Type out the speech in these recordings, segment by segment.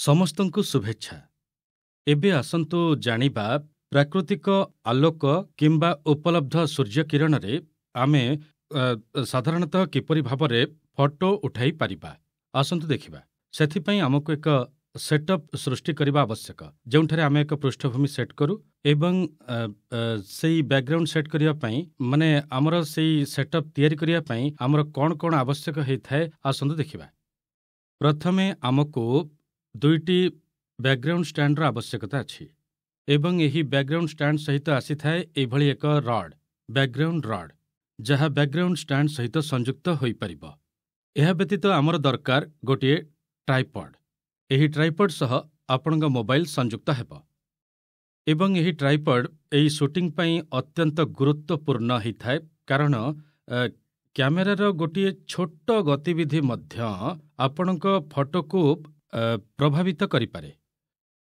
ସମସ୍ତଙ୍କୁ ଶୁଭେଚ୍ଛା। ଏବେ ଆସନ୍ତୁ ଜାଣିବା ପ୍ରାକୃତିକ ଆଲୋକ କିମ୍ବା ଉପଲବ୍ଧ ସୂର୍ଯ୍ୟକିରଣରେ ଆମେ ସାଧାରଣତଃ କିପରି ଭାବରେ ଫଟୋ ଉଠାଇ ପାରିବା। ଆସନ୍ତୁ ଦେଖିବା। ସେଥିପାଇଁ ଆମକୁ ଏକ ସେଟଅପ୍ ସୃଷ୍ଟି କରିବା ଆବଶ୍ୟକ, ଯେଉଁଠାରେ ଆମେ ଏକ ପୃଷ୍ଠଭୂମି ସେଟ୍ କରୁ ଏବଂ ସେଇ ବ୍ୟାକଗ୍ରାଉଣ୍ଡ ସେଟ୍ କରିବା ପାଇଁ ମାନେ ଆମର ସେଇ ସେଟଅପ୍ ତିଆରି କରିବା ପାଇଁ ଆମର କ'ଣ କ'ଣ ଆବଶ୍ୟକ ହେଇଥାଏ, ଆସନ୍ତୁ ଦେଖିବା। ପ୍ରଥମେ ଆମକୁ ଦୁଇଟି ବ୍ୟାକଗ୍ରାଉଣ୍ଡ ଷ୍ଟାଣ୍ଡର ଆବଶ୍ୟକତା ଅଛି ଏବଂ ଏହି ବ୍ୟାକଗ୍ରାଉଣ୍ଡ ଷ୍ଟାଣ୍ଡ ସହିତ ଆସିଥାଏ ଏଭଳି ଏକ ବ୍ୟାକଗ୍ରାଉଣ୍ଡ ରଡ୍, ଯାହା ବ୍ୟାକଗ୍ରାଉଣ୍ଡ ଷ୍ଟାଣ୍ଡ ସହିତ ସଂଯୁକ୍ତ ହୋଇପାରିବ। ଏହା ବ୍ୟତୀତ ଆମର ଦରକାର ଗୋଟିଏ ଟ୍ରାଇପଡ୍। ଏହି ଟ୍ରାଇପଡ୍ ସହ ଆପଣଙ୍କ ମୋବାଇଲ ସଂଯୁକ୍ତ ହେବ ଏବଂ ଏହି ଟ୍ରାଇପଡ୍ ଏହି ସୁଟିଂ ପାଇଁ ଅତ୍ୟନ୍ତ ଗୁରୁତ୍ୱପୂର୍ଣ୍ଣ ହୋଇଥାଏ, କାରଣ କ୍ୟାମେରାର ଗୋଟିଏ ଛୋଟ ଗତିବିଧି ମଧ୍ୟ ଆପଣଙ୍କ ଫଟୋକୁ ପ୍ରଭାବିତ କରିପାରେ।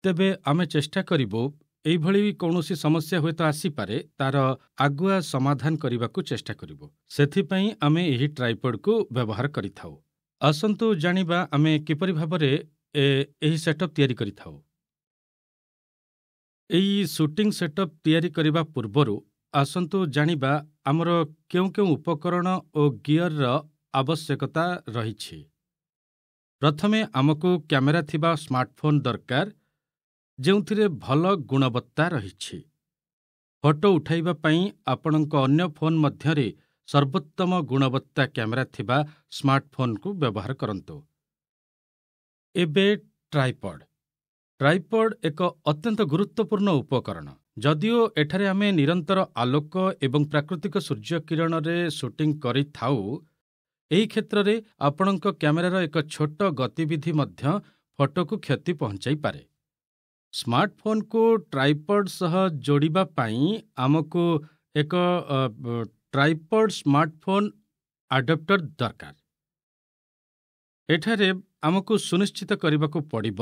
ତେବେ ଆମେ ଚେଷ୍ଟା କରିବୁ ଏଇଭଳି କୌଣସି ସମସ୍ୟା ହୁଏତ ଆସିପାରେ, ତାର ଆଗୁଆ ସମାଧାନ କରିବାକୁ ଚେଷ୍ଟା କରିବୁ। ସେଥିପାଇଁ ଆମେ ଏହି ଟ୍ରାଇପଡ୍କୁ ବ୍ୟବହାର କରିଥାଉ। ଆସନ୍ତୁ ଜାଣିବା ଆମେ କିପରି ଭାବରେ ଏହି ସେଟଅପ୍ ତିଆରି କରିଥାଉ। ଏହି ସୁଟିଂ ସେଟଅପ୍ ତିଆରି କରିବା ପୂର୍ବରୁ ଆସନ୍ତୁ ଜାଣିବା ଆମର କେଉଁ କେଉଁ ଉପକରଣ ଓ ଗିୟରର ଆବଶ୍ୟକତା ରହିଛି। ପ୍ରଥମେ ଆମକୁ କ୍ୟାମେରା ଥିବା ସ୍ମାର୍ଟଫୋନ୍ ଦରକାର, ଯେଉଁଥିରେ ଭଲ ଗୁଣବତ୍ତା ରହିଛି। ଫଟୋ ଉଠାଇବା ପାଇଁ ଆପଣଙ୍କ ଅନ୍ୟ ଫୋନ୍ ମଧ୍ୟରେ ସର୍ବୋତ୍ତମ ଗୁଣବତ୍ତା କ୍ୟାମେରା ଥିବା ସ୍ମାର୍ଟଫୋନ୍କୁ ବ୍ୟବହାର କରନ୍ତୁ। ଏବେ ଟ୍ରାଇପଡ୍ ଏକ ଅତ୍ୟନ୍ତ ଗୁରୁତ୍ୱପୂର୍ଣ୍ଣ ଉପକରଣ। ଯଦିଓ ଏଠାରେ ଆମେ ନିରନ୍ତର ଆଲୋକ ଏବଂ ପ୍ରାକୃତିକ ସୂର୍ଯ୍ୟକିରଣରେ ସୁଟିଂ କରିଥାଉ, ଏହି କ୍ଷେତ୍ରରେ ଆପଣଙ୍କ କ୍ୟାମେରାର ଏକ ଛୋଟ ଗତିବିଧି ମଧ୍ୟ ଫଟୋକୁ କ୍ଷତି ପହଞ୍ଚାଇପାରେ। ସ୍ମାର୍ଟଫୋନ୍କୁ ଟ୍ରାଇପଡ୍ ସହ ଯୋଡ଼ିବା ପାଇଁ ଆମକୁ ଏକ ଟ୍ରାଇପଡ୍ ସ୍ମାର୍ଟଫୋନ୍ ଆଡାପ୍ଟର ଦରକାର। ଏଠାରେ ଆମକୁ ସୁନିଶ୍ଚିତ କରିବାକୁ ପଡ଼ିବ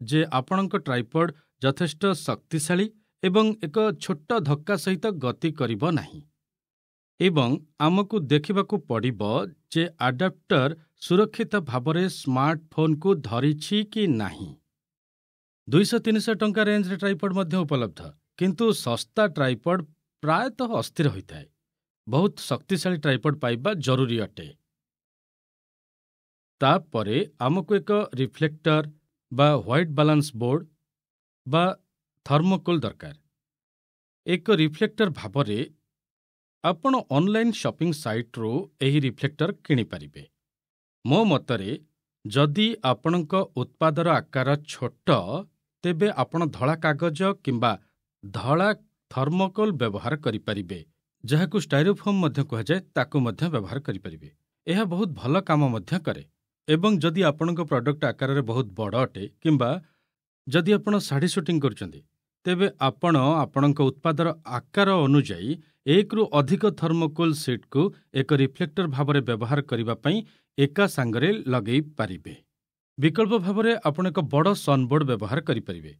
ଯେ ଆପଣଙ୍କ ଟ୍ରାଇପଡ୍ ଯଥେଷ୍ଟ ଶକ୍ତିଶାଳୀ ଏବଂ ଏକ ଛୋଟ ଧକ୍କା ସହିତ ଗତି କରିବ ନାହିଁ, ଏବଂ ଆମକୁ ଦେଖିବାକୁ ପଡ଼ିବ ଯେ ଆଡାପ୍ଟର ସୁରକ୍ଷିତ ଭାବରେ ସ୍ମାର୍ଟଫୋନ୍କୁ ଧରିଛି କି ନାହିଁ। 200-300 ଟଙ୍କା ରେଞ୍ଜରେ ଟ୍ରାଇପଡ୍ ମଧ୍ୟ ଉପଲବ୍ଧ, କିନ୍ତୁ ଶସ୍ତା ଟ୍ରାଇପଡ୍ ପ୍ରାୟତଃ ଅସ୍ଥିର ହୋଇଥାଏ। ବହୁତ ଶକ୍ତିଶାଳୀ ଟ୍ରାଇପଡ୍ ପାଇବା ଜରୁରୀ ଅଟେ। ତାପରେ ଆମକୁ ଏକ ରିଫ୍ଲେକ୍ଟର ବା ହ୍ୱାଇଟ୍ ବାଲାନ୍ସ ବୋର୍ଡ ବା ଥର୍ମୋକୋଲ୍ ଦରକାର। ଏକ ରିଫ୍ଲେକ୍ଟର ଭାବରେ ଆପଣ ଅନଲାଇନ୍ ସପିଂ ସାଇଟ୍ରୁ ଏହି ରିଫ୍ଲେକ୍ଟର କିଣିପାରିବେ। ମୋ ମତରେ ଯଦି ଆପଣଙ୍କ ଉତ୍ପାଦର ଆକାର ଛୋଟ, ତେବେ ଆପଣ ଧଳା କାଗଜ କିମ୍ବା ଧଳା ଥର୍ମୋକୋଲ୍ ବ୍ୟବହାର କରିପାରିବେ, ଯାହାକୁ ଷ୍ଟାଇରୋଫୋମ୍ ମଧ୍ୟ କୁହାଯାଏ, ତାକୁ ମଧ୍ୟ ବ୍ୟବହାର କରିପାରିବେ। ଏହା ବହୁତ ଭଲ କାମ ମଧ୍ୟ କରେ। ଏବଂ ଯଦି ଆପଣଙ୍କ ପ୍ରଡକ୍ଟ ଆକାରରେ ବହୁତ ବଡ଼ ଅଟେ କିମ୍ବା ଯଦି ଆପଣ ଶାଢ଼ୀ ସୁଟିଂ କରୁଛନ୍ତି, ତେବେ ଆପଣ ଆପଣଙ୍କ ଉତ୍ପାଦର ଆକାର ଅନୁଯାୟୀ 1ରୁ ଅଧିକ ଥର୍ମୋକୋଲ୍ ସିଟ୍କୁ ଏକ ରିଫ୍ଲେକ୍ଟର ଭାବରେ ବ୍ୟବହାର କରିବା ପାଇଁ ଏକା ସାଙ୍ଗରେ ଲଗାଇ ପାରିବେ। ବିକଳ୍ପ ଭାବରେ ଆପଣ ଏକ ବଡ଼ ସନ୍‌ବୋର୍ଡ ବ୍ୟବହାର କରିପାରିବେ।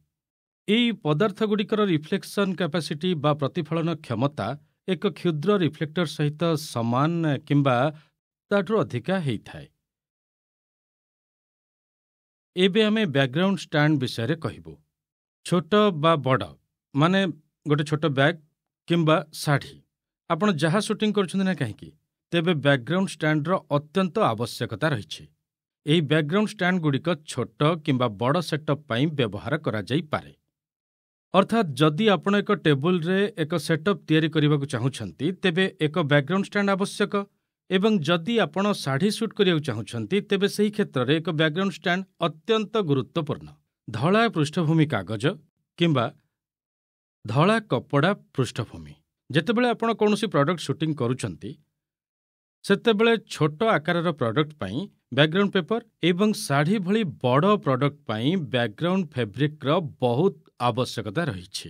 ଏହି ପଦାର୍ଥଗୁଡ଼ିକର ରିଫ୍ଲେକ୍ସନ୍ କ୍ୟାପାସିଟି ବା ପ୍ରତିଫଳନ କ୍ଷମତା ଏକ କ୍ଷୁଦ୍ର ରିଫ୍ଲେକ୍ଟର ସହିତ ସମାନ କିମ୍ବା ତାଠୁ ଅଧିକା ହେଇଥାଏ। ଏବେ ଆମେ ବ୍ୟାକଗ୍ରାଉଣ୍ଡ ଷ୍ଟାଣ୍ଡ ବିଷୟରେ କହିବୁ। ଛୋଟ ବା ବଡ଼, ମାନେ ଗୋଟେ ଛୋଟ ବ୍ୟାଗ୍ କିମ୍ବା ଶାଢ଼ୀ, ଆପଣ ଯାହା ସୁଟିଂ କରୁଛନ୍ତି ନା କାହିଁକି, ତେବେ ବ୍ୟାକଗ୍ରାଉଣ୍ଡ ଷ୍ଟାଣ୍ଡର ଅତ୍ୟନ୍ତ ଆବଶ୍ୟକତା ରହିଛି। ଏହି ବ୍ୟାକଗ୍ରାଉଣ୍ଡ ଷ୍ଟାଣ୍ଡଗୁଡ଼ିକ ଛୋଟ କିମ୍ବା ବଡ଼ ସେଟଅପ୍ ପାଇଁ ବ୍ୟବହାର କରାଯାଇପାରେ। ଅର୍ଥାତ୍ ଯଦି ଆପଣ ଏକ ଟେବୁଲରେ ଏକ ସେଟଅପ୍ ତିଆରି କରିବାକୁ ଚାହୁଁଛନ୍ତି, ତେବେ ଏକ ବ୍ୟାକଗ୍ରାଉଣ୍ଡ ଷ୍ଟାଣ୍ଡ ଆବଶ୍ୟକ, ଏବଂ ଯଦି ଆପଣ ଶାଢ଼ୀ ସୁଟ୍ କରିବାକୁ ଚାହୁଁଛନ୍ତି, ତେବେ ସେହି କ୍ଷେତ୍ରରେ ଏକ ବ୍ୟାକଗ୍ରାଉଣ୍ଡ ଷ୍ଟାଣ୍ଡ ଅତ୍ୟନ୍ତ ଗୁରୁତ୍ୱପୂର୍ଣ୍ଣ। ଧଳା ପୃଷ୍ଠଭୂମି କାଗଜ କିମ୍ବା ଧଳା କପଡ଼ା ପୃଷ୍ଠଭୂମି। ଯେତେବେଳେ ଆପଣ କୌଣସି ପ୍ରଡକ୍ଟ ସୁଟିଂ କରୁଛନ୍ତି, ସେତେବେଳେ ଛୋଟ ଆକାରର ପ୍ରଡକ୍ଟ ପାଇଁ ବ୍ୟାକଗ୍ରାଉଣ୍ଡ ପେପର ଏବଂ ଶାଢ଼ୀ ଭଳି ବଡ଼ ପ୍ରଡକ୍ଟ ପାଇଁ ବ୍ୟାକଗ୍ରାଉଣ୍ଡ ଫେବ୍ରିକ୍ର ବହୁତ ଆବଶ୍ୟକତା ରହିଛି।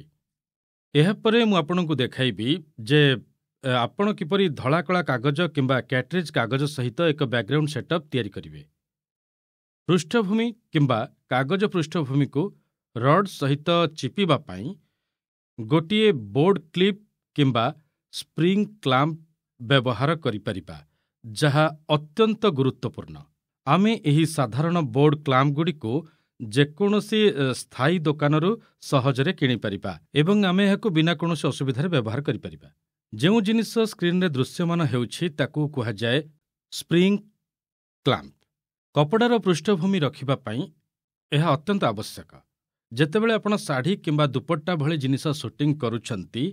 ଏହାପରେ ମୁଁ ଆପଣଙ୍କୁ ଦେଖାଇବି ଯେ ଆପଣ କିପରି ଧଳା କଳା କାଗଜ କିମ୍ବା କ୍ୟାଟ୍ରିଜ୍ କାଗଜ ସହିତ ଏକ ବ୍ୟାକଗ୍ରାଉଣ୍ଡ ସେଟଅପ୍ ତିଆରି କରିବେ। ପୃଷ୍ଠଭୂମି କିମ୍ବା କାଗଜ ପୃଷ୍ଠଭୂମିକୁ ରଡ୍ ସହିତ ଚିପିବା ପାଇଁ ଗୋଟିଏ ବୋର୍ଡ କ୍ଲିପ୍ କିମ୍ବା ସ୍ପ୍ରିଂ କ୍ଲାମ୍ପ ବ୍ୟବହାର କରିପାରିବା, ଯାହା ଅତ୍ୟନ୍ତ ଗୁରୁତ୍ୱପୂର୍ଣ୍ଣ। ଆମେ ଏହି ସାଧାରଣ ବୋର୍ଡ କ୍ଲାମ୍ପଗୁଡ଼ିକୁ ଯେକୌଣସି ସ୍ଥାୟୀ ଦୋକାନରୁ ସହଜରେ କିଣିପାରିବା ଏବଂ ଆମେ ଏହାକୁ ବିନା କୌଣସି ଅସୁବିଧାରେ ବ୍ୟବହାର କରିପାରିବା। ଯେଉଁ ଜିନିଷ ସ୍କ୍ରିନ୍‌ରେ ଦୃଶ୍ୟମାନ ହେଉଛି ତାକୁ କୁହାଯାଏ ସ୍ପ୍ରିଙ୍ଗ କ୍ଲାମ୍ପ। କପଡ଼ାର ପୃଷ୍ଠଭୂମି ରଖିବା ପାଇଁ ଏହା ଅତ୍ୟନ୍ତ ଆବଶ୍ୟକ। ଯେତେବେଳେ ଆପଣ ଶାଢ଼ୀ କିମ୍ବା ଦୁପଟ୍ଟା ଭଳି ଜିନିଷ ସୁଟିଂ କରୁଛନ୍ତି,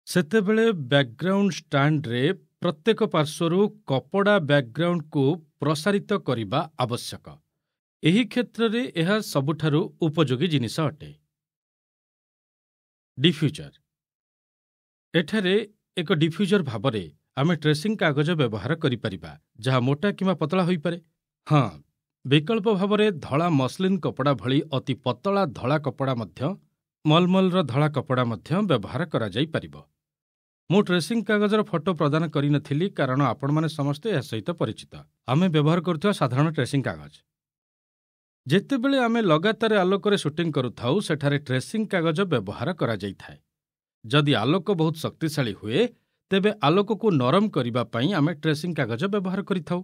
ସେତେବେଳେ ବ୍ୟାକ୍‌ଗ୍ରାଉଣ୍ଡ ଷ୍ଟାଣ୍ଡରେ ପ୍ରତ୍ୟେକ ପାର୍ଶ୍ୱରୁ କପଡ଼ା ବ୍ୟାକ୍‌ଗ୍ରାଉଣ୍ଡକୁ ପ୍ରସାରିତ କରିବା ଆବଶ୍ୟକ। ଏହି କ୍ଷେତ୍ରରେ ଏହା ସବୁଠାରୁ ଉପଯୋଗୀ ଜିନିଷ ଅଟେ। ଡିଫ୍ୟୁଜର। ଏଠାରେ ଏକ ଡିଫ୍ୟୁଜର ଭାବରେ ଆମେ ଟ୍ରେସିଂ କାଗଜ ବ୍ୟବହାର କରିପାରିବା, ଯାହା ମୋଟା କିମ୍ବା ପତଳା ହୋଇପାରେ। ହଁ, ବିକଳ୍ପ ଭାବରେ ଧଳା ମସଲିନ୍ କପଡ଼ା ଭଳି ଅତି ପତଳା ଧଳା କପଡ଼ା ମଧ୍ୟ ମଲମଲର ଧଳା କପଡ଼ା ମଧ୍ୟ ବ୍ୟବହାର କରାଯାଇପାରିବ। ମୁଁ ଟ୍ରେସିଂ କାଗଜର ଫଟୋ ପ୍ରଦାନ କରିନଥିଲି କାରଣ ଆପଣମାନେ ସମସ୍ତେ ଏହା ସହିତ ପରିଚିତ। ଆମେ ବ୍ୟବହାର କରୁଥିବା ସାଧାରଣ ଟ୍ରେସିଂ କାଗଜ। ଯେତେବେଳେ ଆମେ ଲଗାତାର ଆଲୋକରେ ସୁଟିଂ କରୁଥାଉ, ସେଠାରେ ଟ୍ରେସିଂ କାଗଜ ବ୍ୟବହାର କରାଯାଇଥାଏ। ଯଦି ଆଲୋକ ବହୁତ ଶକ୍ତିଶାଳୀ ହୁଏ, ତେବେ ଆଲୋକକୁ ନରମ କରିବା ପାଇଁ ଆମେ ଟ୍ରେସିଂ କାଗଜ ବ୍ୟବହାର କରିଥାଉ।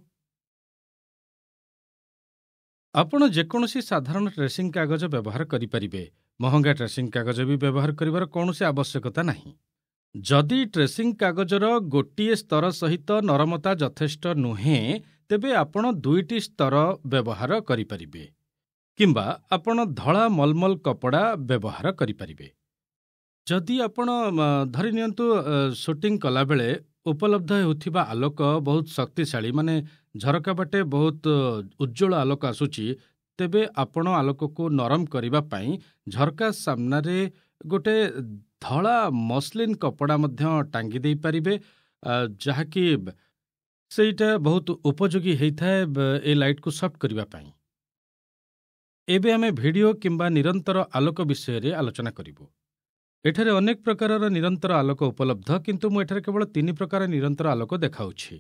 ଆପଣ ଯେକୌଣସି ସାଧାରଣ ଟ୍ରେସିଂ କାଗଜ ବ୍ୟବହାର କରିପାରିବେ। ମହଙ୍ଗା ଟ୍ରେସିଂ କାଗଜ ବି ବ୍ୟବହାର କରିବାର କୌଣସି ଆବଶ୍ୟକତା ନାହିଁ। ଯଦି ଟ୍ରେସିଂ କାଗଜର ଗୋଟିଏ ସ୍ତର ସହିତ ନରମତା ଯଥେଷ୍ଟ ନୁହେଁ, ତେବେ ଆପଣ 2ଟି ସ୍ତର ବ୍ୟବହାର କରିପାରିବେ କିମ୍ବା ଆପଣ ଧଳା ମଲମଲ କପଡ଼ା ବ୍ୟବହାର କରିପାରିବେ। ଯଦି ଆପଣ ଧରିନିଅନ୍ତୁ ସୁଟିଂ କଲାବେଳେ ଉପଲବ୍ଧ ହେଉଥିବା ଆଲୋକ ବହୁତ ଶକ୍ତିଶାଳୀ, ମାନେ ଝରକା ବାଟେ ବହୁତ ଉଜ୍ଜ୍ୱଳ ଆଲୋକ ଆସୁଛି, ତେବେ ଆପଣ ଆଲୋକକୁ ନରମ କରିବା ପାଇଁ ଝରକା ସାମ୍ନାରେ ଗୋଟେ ଧଳା ମସଲିନ୍ କପଡ଼ା ମଧ୍ୟ ଟାଙ୍ଗି ଦେଇପାରିବେ, ଯାହାକି ସେଇଟା ବହୁତ ଉପଯୋଗୀ ହେଇଥାଏ ଏ ଲାଇଟ୍‌କୁ ସଫ୍ଟ କରିବା ପାଇଁ। ଏବେ ଆମେ ଭିଡ଼ିଓ କିମ୍ବା ନିରନ୍ତର ଆଲୋକ ବିଷୟରେ ଆଲୋଚନା କରିବୁ। ଏଠାରେ ଅନେକ ପ୍ରକାରର ନିରନ୍ତର ଆଲୋକ ଉପଲବ୍ଧ, କିନ୍ତୁ ମୁଁ ଏଠାରେ କେବଳ 3 ପ୍ରକାର ନିରନ୍ତର ଆଲୋକ ଦେଖାଉଛି।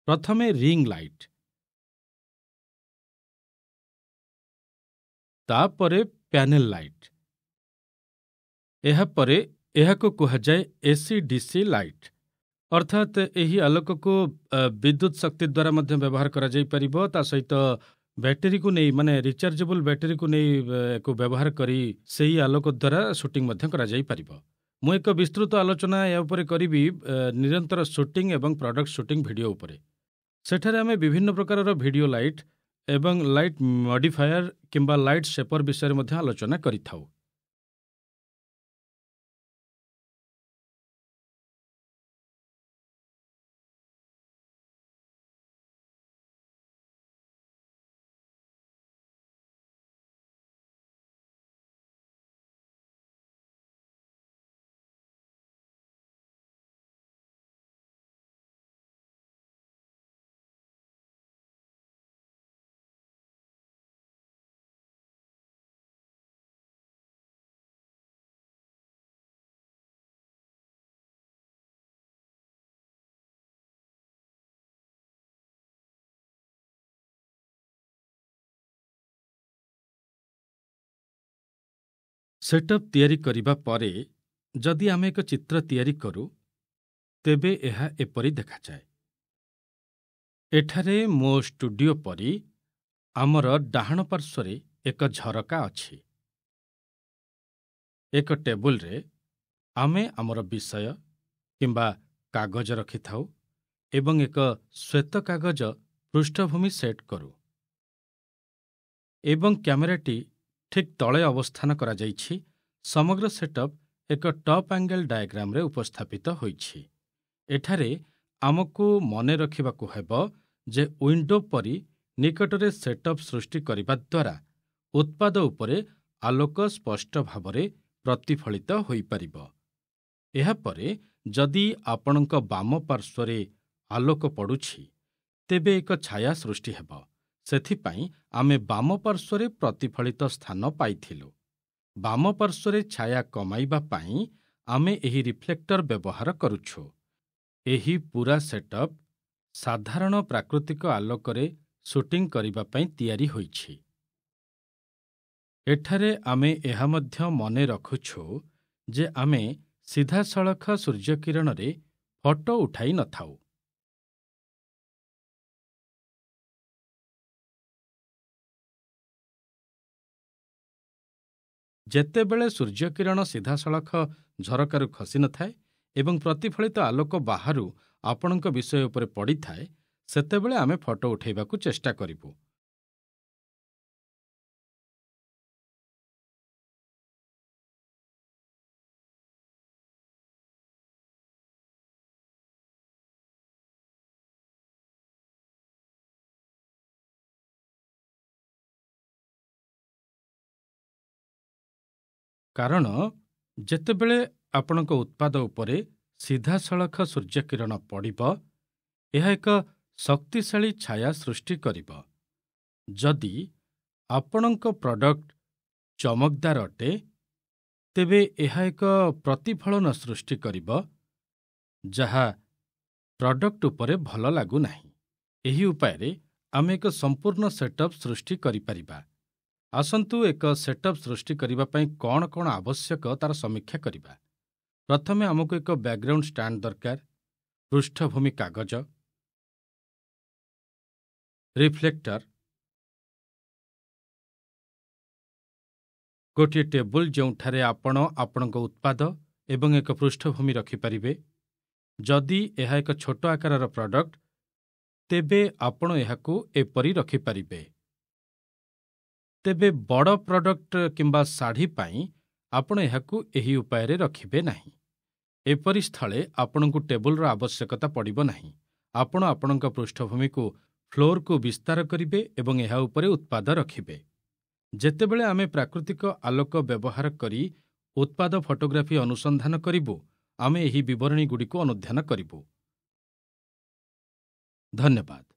ପ୍ରଥମେ ରିଙ୍ଗ ଲାଇଟ୍, ତାପରେ ପ୍ୟାନେଲ ଲାଇଟ୍, ଏହାପରେ ଏହାକୁ କୁହାଯାଏ AC/DC ଲାଇଟ୍, ଅର୍ଥାତ୍ ଏହି ଆଲୋକକୁ ବିଦ୍ୟୁତ୍ ଶକ୍ତି ଦ୍ୱାରା ମଧ୍ୟ ବ୍ୟବହାର କରାଯାଇପାରିବ। ତା ସହିତ ବ୍ୟାଟେରୀକୁ ନେଇ, ମାନେ ରିଚାର୍ଜେବଲ୍ ବ୍ୟାଟେରୀକୁ ନେଇ ଏହାକୁ ବ୍ୟବହାର କରି ସେହି ଆଲୋକ ଦ୍ୱାରା ସୁଟିଂ ମଧ୍ୟ କରାଯାଇପାରିବ। ମୁଁ ଏକ ବିସ୍ତୃତ ଆଲୋଚନା ଏହା ଉପରେ କରିବି ନିରନ୍ତର ସୁଟିଂ ଏବଂ ପ୍ରଡକ୍ଟ ସୁଟିଂ ଭିଡ଼ିଓ ଉପରେ। ସେଠାରେ ଆମେ ବିଭିନ୍ନ ପ୍ରକାରର ଭିଡ଼ିଓ ଲାଇଟ୍ ଏବଂ ଲାଇଟ୍ ମଡିଫାୟର କିମ୍ବା ଲାଇଟ୍ ଶେପର ବିଷୟରେ ମଧ୍ୟ ଆଲୋଚନା କରିଥାଉ। ସେଟଅପ୍ ତିଆରି କରିବା ପରେ ଯଦି ଆମେ ଏକ ଚିତ୍ର ତିଆରି କରୁ, ତେବେ ଏହା ଏପରି ଦେଖାଯାଏ। ଏଠାରେ ମୋ ଷ୍ଟୁଡିଓ ପରି ଆମର ଡାହାଣ ପାର୍ଶ୍ୱରେ ଏକ ଝରକା ଅଛି। ଏକ ଟେବୁଲରେ ଆମେ ଆମର ବିଷୟ କିମ୍ବା କାଗଜ ରଖିଥାଉ ଏବଂ ଏକ ଶ୍ୱେତ କାଗଜ ପୃଷ୍ଠଭୂମି ସେଟ୍ କରୁ ଏବଂ କ୍ୟାମେରାଟି ଠିକ୍ ତଳେ ଅବସ୍ଥାନ କରାଯାଇଛି। ସମଗ୍ର ସେଟଅପ୍ ଏକ ଟପ୍ ଆଙ୍ଗେଲ ଡାୟାଗ୍ରାମରେ ଉପସ୍ଥାପିତ ହୋଇଛି। ଏଠାରେ ଆମକୁ ମନେ ରଖିବାକୁ ହେବ ଯେ ୱିଣ୍ଡୋ ପରି ନିକଟରେ ସେଟଅପ୍ ସୃଷ୍ଟି କରିବା ଦ୍ୱାରା ଉତ୍ପାଦ ଉପରେ ଆଲୋକ ସ୍ପଷ୍ଟ ଭାବରେ ପ୍ରତିଫଳିତ ହୋଇପାରିବ। ଏହାପରେ ଯଦି ଆପଣଙ୍କ ବାମ ପାର୍ଶ୍ୱରେ ଆଲୋକ ପଡ଼ୁଛି, ତେବେ ଏକ ଛାୟା ସୃଷ୍ଟି ହେବ। ସେଥିପାଇଁ ଆମେ ବାମ ପାର୍ଶ୍ୱରେ ପ୍ରତିଫଳିତ ସ୍ଥାନ ପାଇଥିଲୁ। ବାମ ପାର୍ଶ୍ୱରେ ଛାୟା କମାଇବା ପାଇଁ ଆମେ ଏହି ରିଫ୍ଲେକ୍ଟର ବ୍ୟବହାର କରୁଛୁ। ଏହି ପୂରା ସେଟଅପ୍ ସାଧାରଣ ପ୍ରାକୃତିକ ଆଲୋକରେ ସୁଟିଂ କରିବା ପାଇଁ ତିଆରି ହୋଇଛି। ଏଠାରେ ଆମେ ଏହା ମଧ୍ୟ ମନେ ରଖୁଛୁ ଯେ ଆମେ ସିଧାସଳଖ ସୂର୍ଯ୍ୟକିରଣରେ ଫଟୋ ଉଠାଇ ନଥାଉ। ଯେତେବେଳେ ସୂର୍ଯ୍ୟକିରଣ ସିଧାସଳଖ ଝରକାରୁ ଖସି ନଥାଏ ଏବଂ ପ୍ରତିଫଳିତ ଆଲୋକ ବାହାରୁ ଆପଣଙ୍କ ବିଷୟ ଉପରେ ପଡ଼ିଥାଏ, ସେତେବେଳେ ଆମେ ଫଟୋ ଉଠାଇବାକୁ ଚେଷ୍ଟା କରିବୁ। କାରଣ ଯେତେବେଳେ ଆପଣଙ୍କ ଉତ୍ପାଦ ଉପରେ ସିଧାସଳଖ ସୂର୍ଯ୍ୟକିରଣ ପଡ଼ିବ, ଏହା ଏକ ଶକ୍ତିଶାଳୀ ଛାୟା ସୃଷ୍ଟି କରିବ। ଯଦି ଆପଣଙ୍କ ପ୍ରଡକ୍ଟ ଚମକଦାର ଅଟେ, ତେବେ ଏହା ଏକ ପ୍ରତିଫଳନ ସୃଷ୍ଟି କରିବ, ଯାହା ପ୍ରଡକ୍ଟ ଉପରେ ଭଲ ଲାଗୁନାହିଁ। ଏହି ଉପାୟରେ ଆମେ ଏକ ସମ୍ପୂର୍ଣ୍ଣ ସେଟଅପ୍ ସୃଷ୍ଟି କରିପାରିବା। ଆସନ୍ତୁ ଏକ ସେଟଅପ୍ ସୃଷ୍ଟି କରିବା ପାଇଁ କ'ଣ କ'ଣ ଆବଶ୍ୟକ ତାର ସମୀକ୍ଷା କରିବା। ପ୍ରଥମେ ଆମକୁ ଏକ ବ୍ୟାକଗ୍ରାଉଣ୍ଡ ଷ୍ଟାଣ୍ଡ ଦରକାର, ପୃଷ୍ଠଭୂମି କାଗଜ, ରିଫ୍ଲେକ୍ଟର, ଗୋଟିଏ ଟେବୁଲ ଯେଉଁଠାରେ ଆପଣ ଆପଣଙ୍କ ଉତ୍ପାଦ ଏବଂ ଏକ ପୃଷ୍ଠଭୂମି ରଖିପାରିବେ। ଯଦି ଏହା ଏକ ଛୋଟ ଆକାରର ପ୍ରଡକ୍ଟ, ତେବେ ଆପଣ ଏହାକୁ ଏପରି ରଖିପାରିବେ। ତେବେ ବଡ଼ ପ୍ରଡକ୍ଟ କିମ୍ବା ଶାଢ଼ୀ ପାଇଁ ଆପଣ ଏହାକୁ ଏହି ଉପାୟରେ ରଖିବେ ନାହିଁ। ଏପରି ସ୍ଥଳେ ଆପଣଙ୍କୁ ଟେବୁଲର ଆବଶ୍ୟକତା ପଡ଼ିବ ନାହିଁ। ଆପଣ ଆପଣଙ୍କ ପୃଷ୍ଠଭୂମିକୁ ଫ୍ଲୋରକୁ ବିସ୍ତାର କରିବେ ଏବଂ ଏହା ଉପରେ ଉତ୍ପାଦ ରଖିବେ। ଯେତେବେଳେ ଆମେ ପ୍ରାକୃତିକ ଆଲୋକ ବ୍ୟବହାର କରି ଉତ୍ପାଦ ଫଟୋଗ୍ରାଫି ଅନୁସନ୍ଧାନ କରିବୁ, ଆମେ ଏହି ବିବରଣୀଗୁଡ଼ିକୁ ଅନୁଧ୍ୟାନ କରିବୁ। ଧନ୍ୟବାଦ।